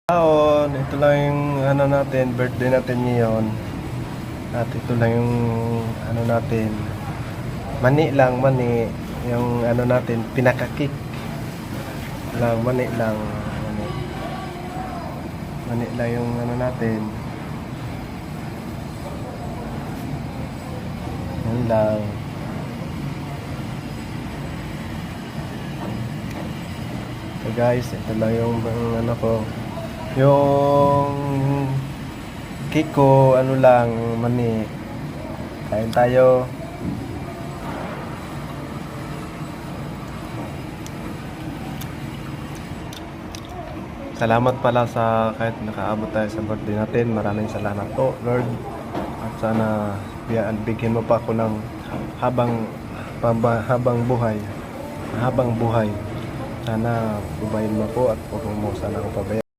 Taon, ito lang yung ano natin, birthday natin ngayon. At ito lang yung ano natin, mani. Yung ano natin, pinakakik lang, mani lang yung ano natin. Yan lang. So guys, ito lang yung ano ko. Yung cake ko, ano lang, mani. Kain tayo. Salamat pala sa kahit nakaabot tayo sa birthday natin. Maraming salamat po, Lord. At sana bigyan mo pa ako ng habang buhay. Sana bubayin mo po at huwag mo sana ako pabayaan.